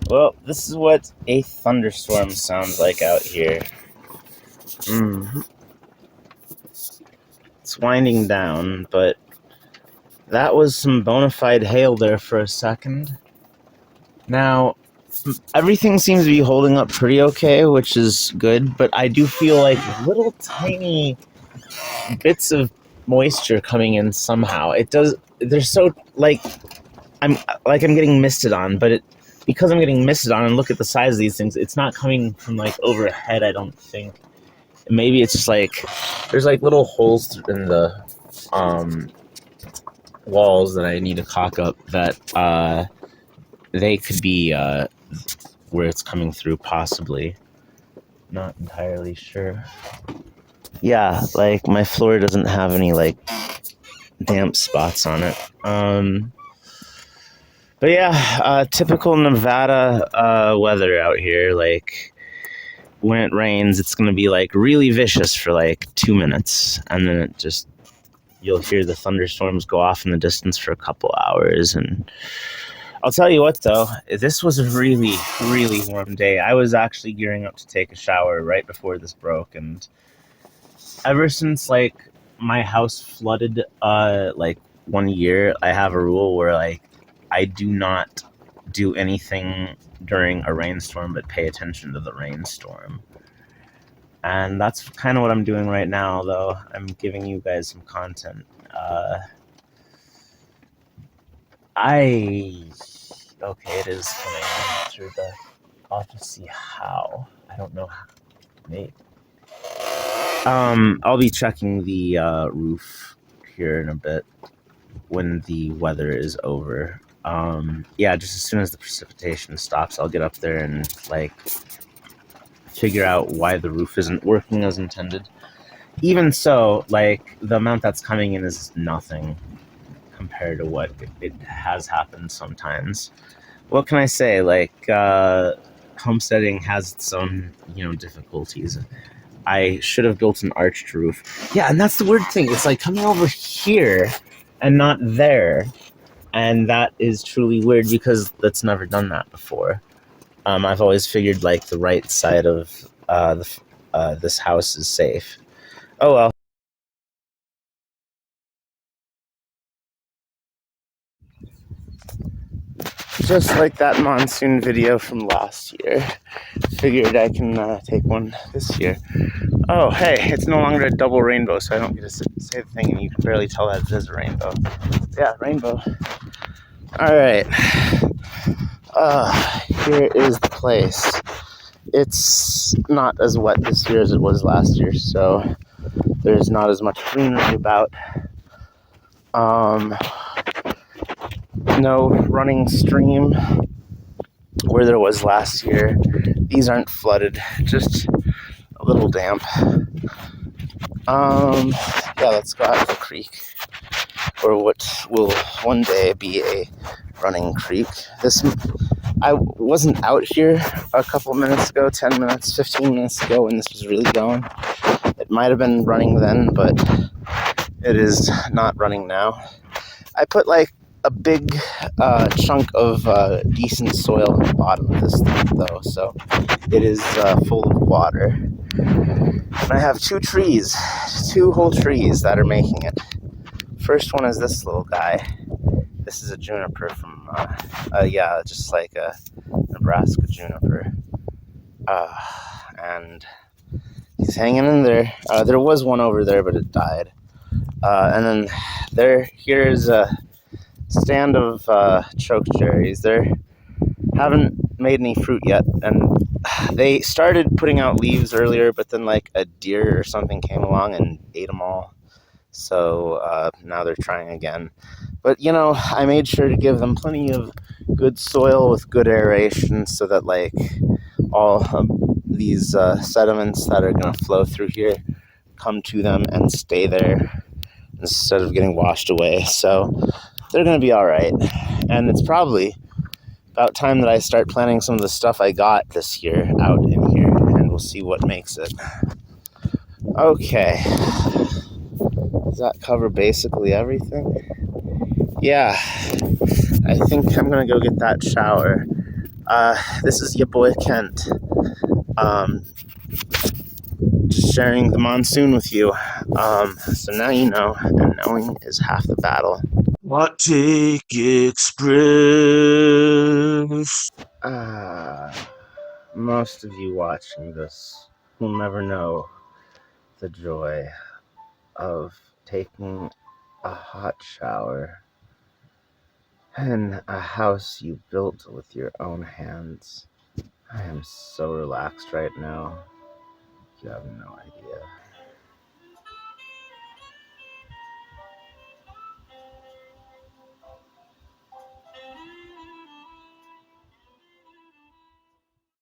Well, this is what a thunderstorm sounds like out here. It's winding down, but that was some bona fide hail there for a second. Now, everything seems to be holding up pretty okay, which is good, but I do feel like little tiny bits of moisture coming in somehow. They're so, I'm getting misted on, but because I'm getting misted on, and look at the size of these things, it's not coming from overhead, I don't think. Maybe it's just there's little holes in the walls that I need to caulk up that they could be where it's coming through, possibly. Not entirely sure. Yeah, my floor doesn't have any damp spots on it. But yeah, typical Nevada weather out here. When it rains, it's gonna be really vicious for 2 minutes, and then you'll hear the thunderstorms go off in the distance for a couple hours. And I'll tell you what, though, this was a really, really warm day. I was actually gearing up to take a shower right before this broke, and ever since my house flooded 1 year, I have a rule where I do not do anything during a rainstorm but pay attention to the rainstorm. And that's kind of what I'm doing right now, though. I'm giving you guys some content. Okay, it is coming through the... I'll have to see how. I don't know how. Maybe. I'll be checking the roof here in a bit when the weather is over. Yeah, just as soon as the precipitation stops, I'll get up there and figure out why the roof isn't working as intended. Even so, the amount that's coming in is nothing compared to what it has happened sometimes. What can I say? Homesteading has its own, difficulties. I should have built an arched roof. Yeah, and that's the weird thing. It's coming over here and not there. And that is truly weird because that's never done that before. I've always figured the right side of this house is safe. Oh well. Just like that monsoon video from last year. Figured I can take one this year. Oh, hey, it's no longer a double rainbow, so I don't get to say the thing, and you can barely tell that it is a rainbow. Yeah, rainbow. Alright. Here is the place. It's not as wet this year as it was last year, so there's not as much greenery about. No running stream where there was last year. These aren't flooded, just a little damp. Yeah, let's go out to the creek, or what will one day be a running creek. I wasn't out here a couple minutes ago, 10 minutes, 15 minutes ago when this was really going. It might have been running then, but it is not running now. I put a big chunk of decent soil on the bottom of this thing, though, so it is full of water. And I have two whole trees that are making it. First one is this little guy. This is a juniper from, just like a Nebraska juniper. And he's hanging in there. There was one over there, but it died. And then here's a stand of choke cherries. They haven't made any fruit yet, and they started putting out leaves earlier, but then a deer or something came along and ate them all. So now they're trying again. But I made sure to give them plenty of good soil with good aeration, so that all these sediments that are going to flow through here come to them and stay there instead of getting washed away. So they're going to be all right. And it's probably about time that I start planting some of the stuff I got this year out in here, and we'll see what makes it. Okay. Does that cover basically everything? Yeah. I think I'm going to go get that shower. This is your boy Kent, just sharing the monsoon with you. So now you know, and knowing is half the battle. Take Express. Most of you watching this will never know the joy of taking a hot shower in a house you built with your own hands. I am so relaxed right now. You have no idea.